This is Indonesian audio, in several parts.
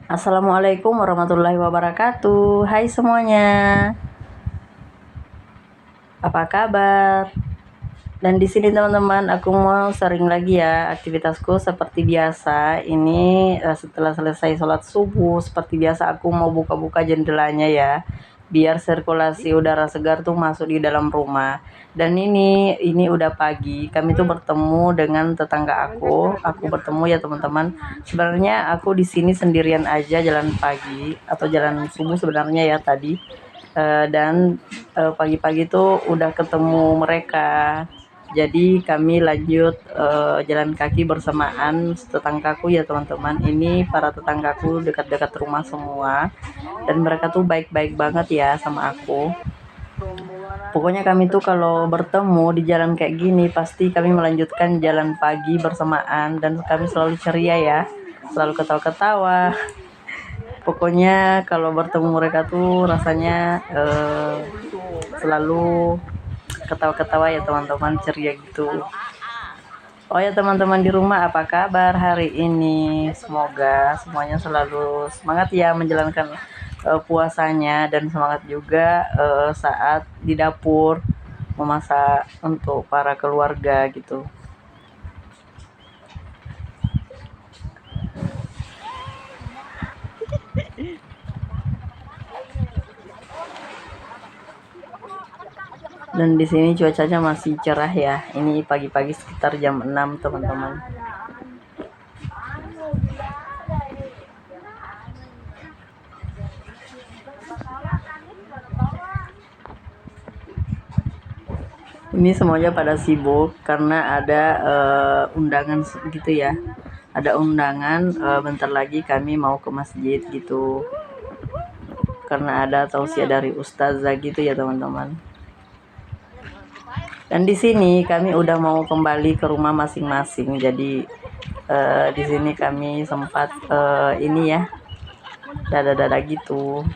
Assalamualaikum warahmatullahi wabarakatuh. Hai semuanya, apa kabar? Dan di sini teman-teman, aku mau sharing lagi ya aktivitasku seperti biasa. Ini setelah selesai sholat subuh, seperti biasa aku mau buka-buka jendelanya ya, biar sirkulasi udara segar tuh masuk di dalam rumah. Dan ini udah pagi. Kami tuh bertemu dengan tetangga aku. Aku bertemu ya teman-teman. Sebenarnya aku di sini sendirian aja jalan pagi atau jalan subuh sebenarnya ya tadi. Dan pagi-pagi tuh udah ketemu mereka. Jadi kami lanjut jalan kaki bersamaan tetanggaku ya teman-teman. Ini para tetanggaku dekat-dekat rumah semua, dan mereka tuh baik-baik banget ya sama aku. Pokoknya kami tuh kalau bertemu di jalan kayak gini pasti kami melanjutkan jalan pagi bersamaan, dan kami selalu ceria ya, selalu ketawa-ketawa. Pokoknya kalau bertemu mereka tuh rasanya selalu ketawa-ketawa ya teman-teman, ceria gitu. Oh ya teman-teman di rumah, apa kabar hari ini? Semoga semuanya selalu semangat ya menjalankan puasanya, dan semangat juga saat di dapur memasak untuk para keluarga gitu. Dan di sini cuacanya masih cerah ya. Ini pagi-pagi sekitar jam 6 teman-teman. Ini semuanya pada sibuk karena ada undangan gitu ya. Ada undangan, bentar lagi kami mau ke masjid gitu. Karena ada tausiah dari ustazah gitu ya teman-teman. Dan di sini kami udah mau kembali ke rumah masing-masing. Jadi di sini kami sempat ini ya, dada-dada gitu.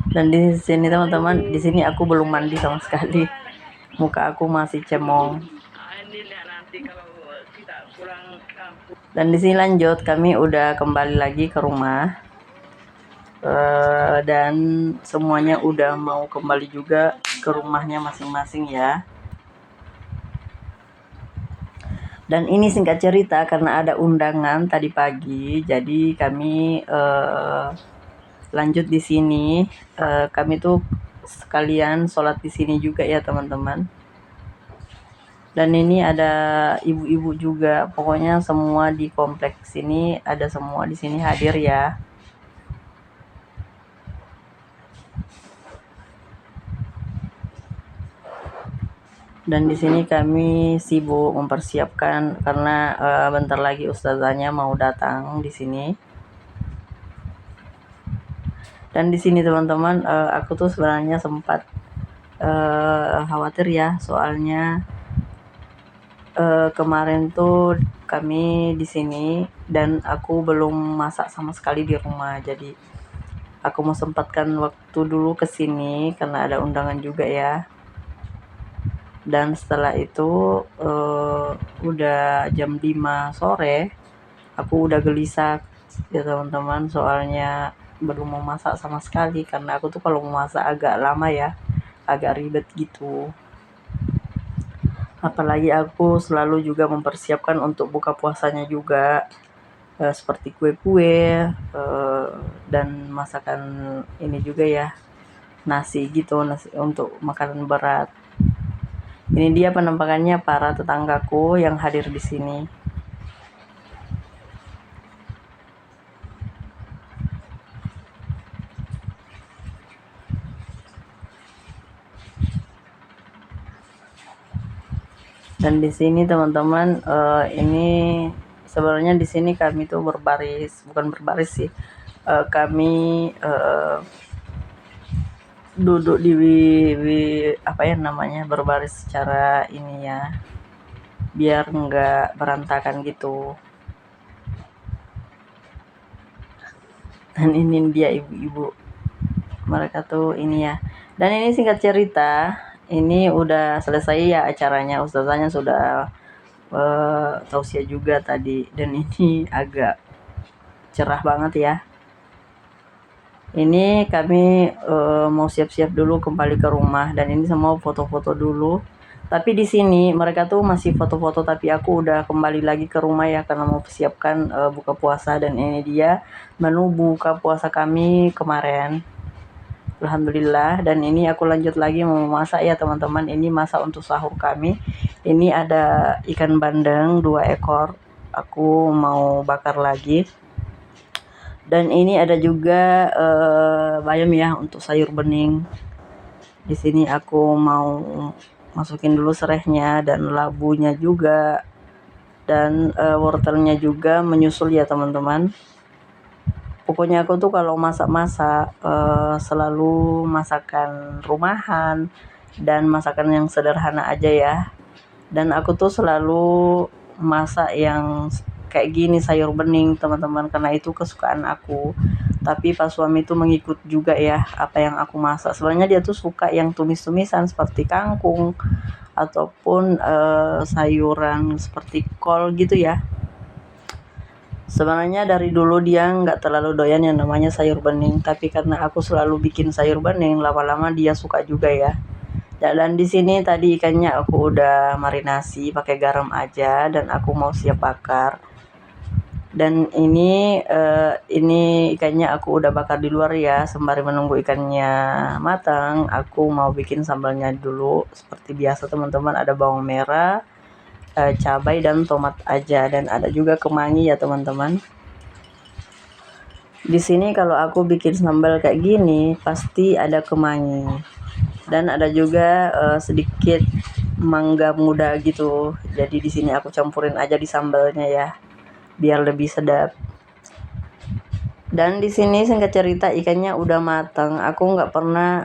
Dan di sini teman-teman, di sini aku belum mandi sama sekali. Muka aku masih cemong. Dan di sini lanjut, kami udah kembali lagi ke rumah. Dan semuanya udah mau kembali juga ke rumahnya masing-masing ya. Dan ini singkat cerita, karena ada undangan tadi pagi, jadi kami lanjut di sini. Kami tuh sekalian sholat di sini juga ya teman-teman. Dan ini ada ibu-ibu juga, pokoknya semua di kompleks ini ada, semua di sini hadir ya. Dan di sini kami sibuk mempersiapkan karena bentar lagi ustazahnya mau datang di sini. Dan di sini teman-teman, aku tuh sebenarnya sempat khawatir ya, soalnya kemarin tuh kami di sini dan aku belum masak sama sekali di rumah. Jadi aku mau sempatkan waktu dulu ke sini karena ada undangan juga ya. Dan setelah itu udah jam 5 sore, aku udah gelisah ya teman-teman, soalnya belum mau masak sama sekali. Karena aku tuh kalau mau masak agak lama ya, agak ribet gitu. Apalagi aku selalu juga mempersiapkan untuk buka puasanya juga, seperti kue-kue dan masakan ini juga ya, nasi gitu, nasi untuk makanan berat. Ini dia penampakannya para tetanggaku yang hadir di sini. Dan di sini teman-teman, ini sebenarnya di sini kami tuh berbaris, bukan berbaris sih. Kami duduk di apa ya namanya, berbaris secara ini ya, biar nggak berantakan gitu. Dan ini dia ibu-ibu mereka tuh ini ya. Dan ini singkat cerita, ini udah selesai ya acaranya, ustazanya sudah tausiah juga tadi, dan ini agak cerah banget ya. Ini kami mau siap-siap dulu kembali ke rumah, dan ini semua foto-foto dulu. Tapi di sini mereka tuh masih foto-foto, tapi aku udah kembali lagi ke rumah ya karena mau persiapkan buka puasa. Dan ini dia menu buka puasa kami kemarin. Alhamdulillah. Dan ini aku lanjut lagi mau masak ya teman-teman. Ini masak untuk sahur kami. Ini ada ikan bandeng 2 ekor. Aku mau bakar lagi. Dan ini ada juga bayam ya untuk sayur bening. Di sini aku mau masukin dulu serehnya dan labunya juga, dan wortelnya juga menyusul ya teman-teman. Pokoknya aku tuh kalau masak-masak selalu masakan rumahan dan masakan yang sederhana aja ya. Dan aku tuh selalu masak yang kayak gini, sayur bening teman-teman, karena itu kesukaan aku. Tapi pas suami tuh mengikut juga ya apa yang aku masak. Sebenarnya dia tuh suka yang tumis-tumisan seperti kangkung ataupun sayuran seperti kol gitu ya. Sebenarnya dari dulu dia nggak terlalu doyan yang namanya sayur bening, tapi karena aku selalu bikin sayur bening, lama-lama dia suka juga ya. Dan di sini tadi ikannya aku udah marinasi pakai garam aja, dan aku mau siap bakar. Dan ini ikannya aku udah bakar di luar ya, sembari menunggu ikannya matang. Aku mau bikin sambalnya dulu seperti biasa teman-teman. Ada bawang merah, cabai dan tomat aja, dan ada juga kemangi ya teman-teman. Di sini kalau aku bikin sambal kayak gini pasti ada kemangi, dan ada juga sedikit mangga muda gitu. Jadi di sini aku campurin aja di sambalnya ya, biar lebih sedap. Dan di sini singkat cerita ikannya udah matang. Aku nggak pernah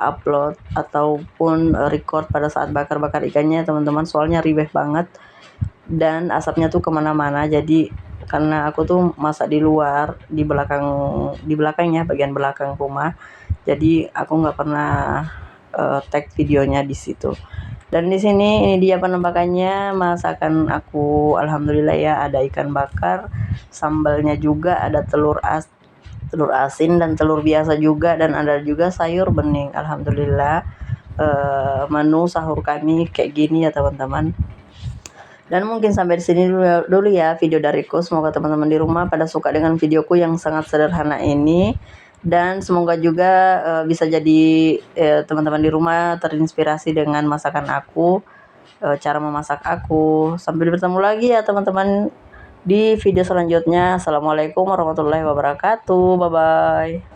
upload ataupun record pada saat bakar-bakar ikannya teman-teman, soalnya ribet banget dan asapnya tuh kemana-mana. Jadi karena aku tuh masak di luar, di belakangnya, bagian belakang rumah, jadi aku nggak pernah tag videonya di situ. Dan di sini ini dia penampakannya masakan aku. Alhamdulillah ya, ada ikan bakar, sambalnya juga, ada telur asin dan telur biasa juga, dan ada juga sayur bening. Alhamdulillah menu sahur kami kayak gini ya teman-teman. Dan mungkin sampai di sini dulu ya video dariku. Semoga teman-teman di rumah pada suka dengan videoku yang sangat sederhana ini, dan semoga juga bisa jadi teman-teman di rumah terinspirasi dengan masakan aku, cara memasak aku. Sampai bertemu lagi ya teman-teman di video selanjutnya. Assalamualaikum warahmatullahi wabarakatuh. Bye bye.